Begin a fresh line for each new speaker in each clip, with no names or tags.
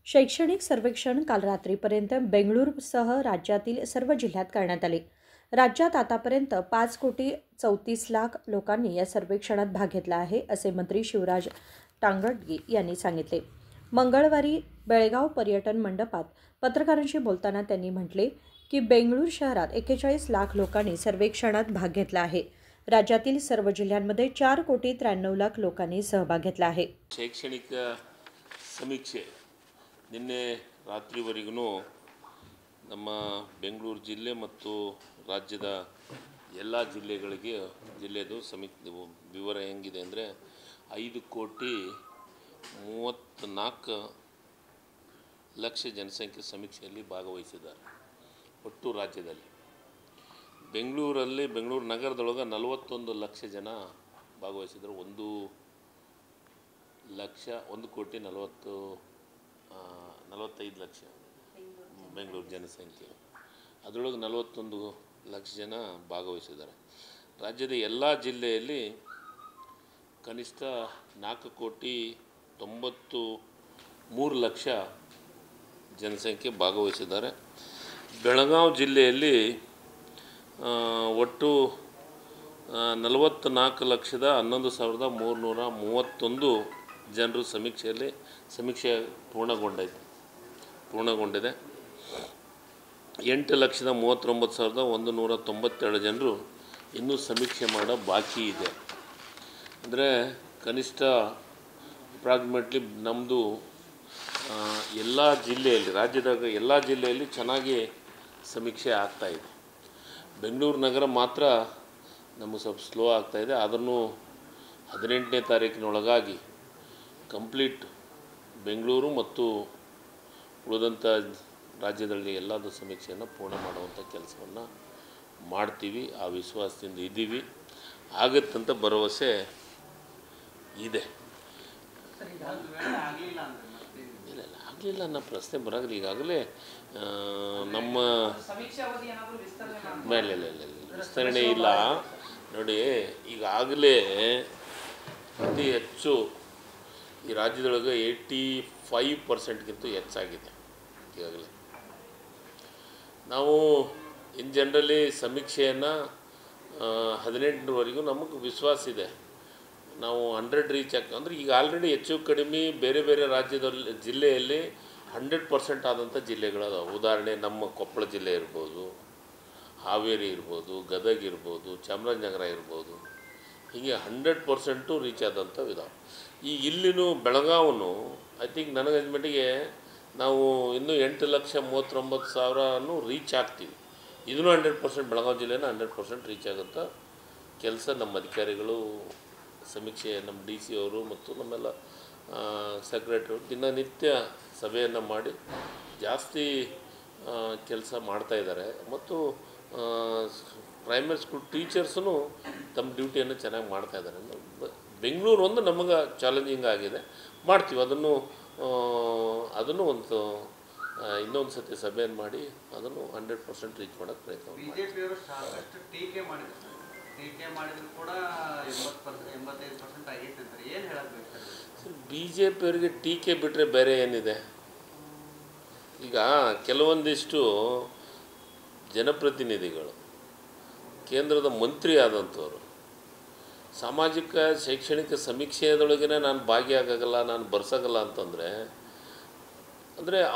शैक्षणिक सर्वेक्षण काल रात्रीपर्यंत बेंगळुरूसह राज्यातील सर्व जिल्ह्यात करण्यात आले. राज्यात आतापर्यंत 5,34,00,000 लोकांनी या सर्वेक्षणात भाग घेतला आहे, असे मंत्री शिवराज टांगडगे यांनी सांगितले. मंगळवारी बेळगाव पर्यटन मंडपात पत्रकारांशी बोलताना त्यांनी म्हटले की बेंगळूरू शहरात 41,00,000 लोकांनी सर्वेक्षणात भाग घेतला आहे. राज्यातील सर्व जिल्ह्यांमध्ये 4,93,00,000 लोकांनी सहभाग घेतला आहे.
ಶೈಕ್ಷಣಿಕ ಸಮೀಕ್ಷೆ ನಿನ್ನೆ ರಾತ್ರಿವರೆಗೂ ನಮ್ಮ ಬೆಂಗಳೂರು ಜಿಲ್ಲೆ ಮತ್ತು ರಾಜ್ಯದ ಎಲ್ಲ ಜಿಲ್ಲೆದು ವಿವರ ಹೆಂಗಿದೆ ಅಂದರೆ 5,34,00,000 ಜನಸಂಖ್ಯೆ ಸಮೀಕ್ಷೆಯಲ್ಲಿ ಭಾಗವಹಿಸಿದ್ದಾರೆ ಒಟ್ಟು ರಾಜ್ಯದಲ್ಲಿ. ಬೆಂಗಳೂರು ನಗರದೊಳಗೆ 41,00,000 ಜನ ಭಾಗವಹಿಸಿದ್ದಾರೆ. 1,45,00,000 ಬೆಂಗಳೂರು ಜನಸಂಖ್ಯೆ, ಅದರೊಳಗೆ 41,00,000 ಜನ ಭಾಗವಹಿಸಿದ್ದಾರೆ. ರಾಜ್ಯದ ಎಲ್ಲ ಜಿಲ್ಲೆಯಲ್ಲಿ ಕನಿಷ್ಠ 4,93,00,000 ಜನಸಂಖ್ಯೆ ಭಾಗವಹಿಸಿದ್ದಾರೆ. ಬೆಳಗಾವಿ ಜಿಲ್ಲೆಯಲ್ಲಿ ಒಟ್ಟು 44,11,331 ಜನರು ಸಮೀಕ್ಷೆ ಪೂರ್ಣಗೊಂಡಿದೆ. 8,39,192 ಜನರು ಇನ್ನೂ ಸಮೀಕ್ಷೆ ಮಾಡೋ ಬಾಕಿ ಇದೆ. ಅಂದರೆ ಕನಿಷ್ಠ ಅಪ್ರಾಕ್ಸಿಮೇಟ್ಲಿ ನಮ್ಮದು ಎಲ್ಲ ಜಿಲ್ಲೆಯಲ್ಲಿ, ರಾಜ್ಯದಾಗ ಎಲ್ಲ ಜಿಲ್ಲೆಯಲ್ಲಿ ಚೆನ್ನಾಗಿ ಸಮೀಕ್ಷೆ ಆಗ್ತಾಯಿದೆ. ಬೆಂಗಳೂರು ನಗರ ಮಾತ್ರ ನಮಗೆ ಸ್ವಲ್ಪ ಸ್ಲೋ ಆಗ್ತಾಯಿದೆ. ಅದನ್ನು 18ನೇ ತಾರೀಕಿನೊಳಗಾಗಿ ಕಂಪ್ಲೀಟ್ ಬೆಂಗಳೂರು ಮತ್ತು ಉಳಿದಂಥ ರಾಜ್ಯದಲ್ಲಿ ಎಲ್ಲದೂ ಸಮೀಕ್ಷೆಯನ್ನು ಪೂರ್ಣ ಮಾಡುವಂಥ ಕೆಲಸವನ್ನು ಮಾಡ್ತೀವಿ. ಆ ವಿಶ್ವಾಸದಿಂದ ಇದ್ದೀವಿ. ಆಗುತ್ತಂತ ಭರವಸೆ ಇದೆ. ಆಗಲಿಲ್ಲ ಅನ್ನೋ ಪ್ರಶ್ನೆ ಬರೋದಿಲ್ಲ. ಈಗಾಗಲೇ ನಮ್ಮ ವಿಸ್ತರಣೆ ಇಲ್ಲ ನೋಡಿ. ಈಗಾಗಲೇ ಅತಿ ಹೆಚ್ಚು ಈ ರಾಜ್ಯದೊಳಗೆ 85%ಗಿಂತ ಹೆಚ್ಚಾಗಿದೆ. ಈಗಾಗಲೇ ನಾವು ಇನ್ ಜನರಲಿ ಸಮೀಕ್ಷೆಯನ್ನು 18ರವರೆಗೂ ನಮಗೆ ವಿಶ್ವಾಸ ಇದೆ. ನಾವು 100 ರೀಚ್ ಅಂದರೆ ಈಗ ಆಲ್ರೆಡಿ ಹೆಚ್ಚು ಕಡಿಮೆ ಬೇರೆ ಬೇರೆ ಜಿಲ್ಲೆಯಲ್ಲಿ 100% ಆದಂಥ ಜಿಲ್ಲೆಗಳದಾವೆ. ಉದಾಹರಣೆ ನಮ್ಮ ಕೊಪ್ಪಳ ಜಿಲ್ಲೆ ಇರ್ಬೋದು, ಹಾವೇರಿ ಇರ್ಬೋದು, ಗದಗ ಇರ್ಬೋದು, ಚಾಮರಾಜನಗರ ಇರ್ಬೋದು. ಹೀಗೆ 100% ರೀಚ್ ಆದಂಥವು ಇದಾವೆ. ಈಗ ಇಲ್ಲಿನೂ ಬೆಳಗಾವನು ಐ ಥಿಂಕ್ ನನಗೆ ಮಟ್ಟಿಗೆ ನಾವು ಇನ್ನೂ 8,39,000 ರೀಚ್ ಆಗ್ತೀವಿ. ಇದನ್ನು 100% ಬೆಳಗಾವಿ ಜಿಲ್ಲೆನ 100% ರೀಚ್ ಆಗುತ್ತಾ ಕೆಲಸ ನಮ್ಮ ಅಧಿಕಾರಿಗಳು ಸಮೀಕ್ಷೆ, ನಮ್ಮ DC ಅವರು ಮತ್ತು ನಮ್ಮೆಲ್ಲ ಸೆಕ್ರೆಟರಿ ದಿನನಿತ್ಯ ಸಭೆಯನ್ನು ಮಾಡಿ ಜಾಸ್ತಿ ಕೆಲಸ ಮಾಡ್ತಾಯಿದ್ದಾರೆ. ಮತ್ತು ಪ್ರೈಮರಿ ಸ್ಕೂಲ್ ಟೀಚರ್ಸೂ ತಮ್ಮ ಡ್ಯೂಟಿಯನ್ನು ಚೆನ್ನಾಗಿ ಮಾಡ್ತಾಯಿದ್ದಾರೆ. ಬೆಂಗಳೂರು ಒಂದು ನಮಗೆ ಚಾಲೆಂಜಿಂಗ್ ಆಗಿದೆ, ಮಾಡ್ತೀವಿ ಅದನ್ನು ಒಂದು ಇನ್ನೊಂದು ಸತಿ ಸಭೆಯನ್ನು ಮಾಡಿ ಅದನ್ನು 100% ರೀಚ್ ಮಾಡೋಕ್ಕೆ ಪ್ರಯತ್ನ
ಬಿಜೆಪಿಯವರು ಸಾಕಷ್ಟು ಟೀಕೆ ಮಾಡಿದ್ರು ಕೂಡ 85% ಆಗೈತೆ ಅಂತಾರೆ. ಏನು ಹೇಳಬೇಕು
ಸರ್? BJPಯವರಿಗೆ ಟೀಕೆ ಬಿಟ್ಟರೆ ಬೇರೆ ಏನಿದೆ? ಈಗ ಕೆಲವೊಂದಿಷ್ಟು ಜನಪ್ರತಿನಿಧಿಗಳು, ಕೇಂದ್ರದ ಮಂತ್ರಿ ಆದಂಥವ್ರು ಸಾಮಾಜಿಕ ಶೈಕ್ಷಣಿಕ ಸಮೀಕ್ಷೆಯದೊಳಗಿನ ನಾನು ಭಾಗಿಯಾಗಲ್ಲ, ನಾನು ಬರ್ಸೋಕ್ಕಲ್ಲ ಅಂತಂದರೆ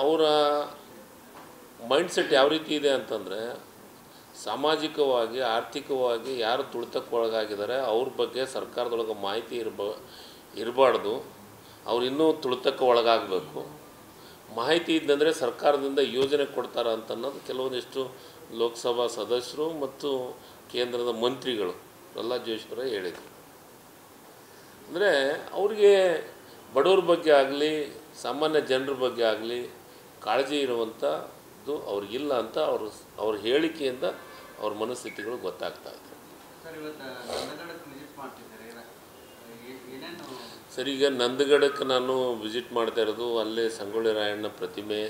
ಅವರ ಮೈಂಡ್ಸೆಟ್ ಯಾವ ರೀತಿ ಇದೆ ಅಂತಂದರೆ, ಸಾಮಾಜಿಕವಾಗಿ ಆರ್ಥಿಕವಾಗಿ ಯಾರು ತುಳಿತಕ್ಕೆ ಒಳಗಾಗಿದ್ದಾರೆ ಅವ್ರ ಬಗ್ಗೆ ಸರ್ಕಾರದೊಳಗೆ ಮಾಹಿತಿ ಇರಬಾರ್ದು. ಅವ್ರು ಇನ್ನೂ ತುಳಿತಕ್ಕೆ ಒಳಗಾಗಬೇಕು. ಮಾಹಿತಿ ಇದ್ದಂದರೆ ಸರ್ಕಾರದಿಂದ ಯೋಜನೆ ಕೊಡ್ತಾರೆ ಅಂತನ್ನೋದು ಕೆಲವೊಂದಿಷ್ಟು ಲೋಕಸಭಾ ಸದಸ್ಯರು ಮತ್ತು ಕೇಂದ್ರದ ಮಂತ್ರಿಗಳು ಪ್ರಹ್ಲಾದ್ ಜೋಶಿಯವರೇ ಹೇಳಿದರು. ಅಂದರೆ ಅವ್ರಿಗೆ ಬಡವ್ರ ಬಗ್ಗೆ ಆಗಲಿ ಸಾಮಾನ್ಯ ಜನರ ಬಗ್ಗೆ ಆಗಲಿ ಕಾಳಜಿ ಇರುವಂಥದ್ದು ಅವ್ರಿಗಿಲ್ಲ ಅಂತ ಅವ್ರ ಹೇಳಿಕೆಯಿಂದ ಅವ್ರ ಮನಸ್ಥಿತಿಗಳು ಗೊತ್ತಾಗ್ತಾ ಇದೆ. ಸರ್, ಈಗ ನಂದಗಡಕ್ಕೆ ನಾನು ವಿಸಿಟ್ ಮಾಡ್ತಾ ಇರೋದು, ಅಲ್ಲೇ ಸಂಗೊಳ್ಳಿ ರಾಯಣ್ಣ ಪ್ರತಿಮೆ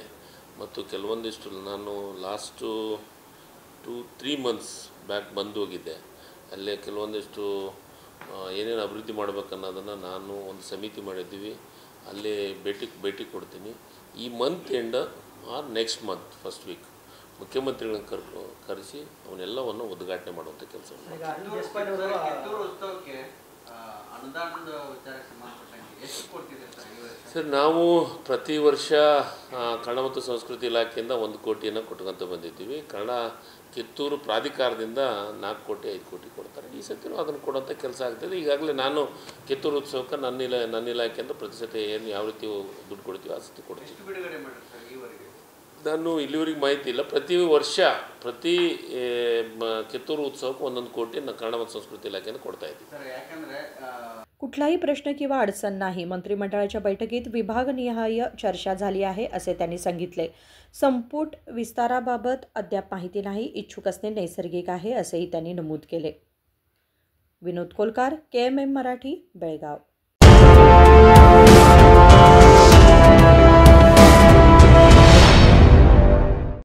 ಮತ್ತು ಕೆಲವೊಂದಿಷ್ಟು ನಾನು ಲಾಸ್ಟು 2-3 ಮಂತ್ಸ್ ಬ್ಯಾಕ್ ಬಂದು ಹೋಗಿದ್ದೆ. ಅಲ್ಲೇ ಕೆಲವೊಂದಿಷ್ಟು ಏನೇನು ಅಭಿವೃದ್ಧಿ ಮಾಡಬೇಕನ್ನೋದನ್ನು ನಾನು ಒಂದು ಸಮಿತಿ ಮಾಡಿದ್ದೀವಿ. ಅಲ್ಲಿ ಭೇಟಿ ಕೊಡ್ತೀನಿ. ಈ month end or next month first week ಮುಖ್ಯಮಂತ್ರಿಗಳನ್ನ ಕರೆಸಿ ಅವನ್ನೆಲ್ಲವನ್ನು ಉದ್ಘಾಟನೆ ಮಾಡುವಂಥ ಕೆಲಸ
ಕಿತ್ತೂರು ಉತ್ಸವಕ್ಕೆ ಅನುದಾನದ ವಿಚಾರಕ್ಕೆ ಸಂಬಂಧಪಟ್ಟಂಗೆ ಎಷ್ಟು ಕೊಡ್ತಿದೆ ಸರ್ ಈ ವರ್ಷ?
ಸರ್, ನಾವು ಪ್ರತಿ ವರ್ಷ ಕನ್ನಡ ಮತ್ತು ಸಂಸ್ಕೃತಿ ಇಲಾಖೆಯಿಂದ 1 ಕೋಟಿಯನ್ನು ಕೊಟ್ಕೊಂತ ಬಂದಿದ್ದೀವಿ. ಕಿತ್ತೂರು ಪ್ರಾಧಿಕಾರದಿಂದ 4 ಕೋಟಿ 5 ಕೋಟಿ ಕೊಡ್ತಾರೆ. ಈ ಸತಿ ಅದನ್ನು ಕೊಡುವಂಥ ಕೆಲಸ ಆಗ್ತದೆ. ಈಗಾಗಲೇ ನಾನು ಕಿತ್ತೂರು ಉತ್ಸವಕ್ಕೆ ನನ್ನ ಇಲಾಖೆಯಿಂದ ಪ್ರತಿ ಸತಿ ಏನು ಯಾವ ರೀತಿ ದುಡ್ಡು ಕೊಡ್ತೀವಿ ಆ ಸತಿ ಕೊಡ್ತೀವಿ.
ಎಷ್ಟು ಬಿಡುಗಡೆ ಮಾಡಿದ್ರು ಸರ್ ಈವರೆಗೆ?
ನಾನು ಇಲ್ಲಿವರೆಗೆ ಮಾಹಿತಿ ಇಲ್ಲ. ಪ್ರತಿ ವರ್ಷ ಕಿತ್ತೂರು ಉತ್ಸವಕ್ಕೆ 1 ಕೋಟಿ ಕನ್ನಡ ಮತ್ತು ಸಂಸ್ಕೃತಿ इलाक्याने ಕೊಡ್ತಾ ಇದ್ದೀವಿ
सर ಯಾಕಂದ್ರೆ
कुठलाही प्रश्न किंवा अडचण नाही. मंत्रिमंडळाच्या बैठकीत विभागनिहाय चर्चा झाली आहे असे त्यांनी सांगितले. संपुट विस्ताराबाबत अद्याप माहिती नाही. इच्छुक असणे नैसर्गिक आहे असेही त्यांनी नमूद केले. विनोद कोलकार, KMM मराठी, बेळगाव.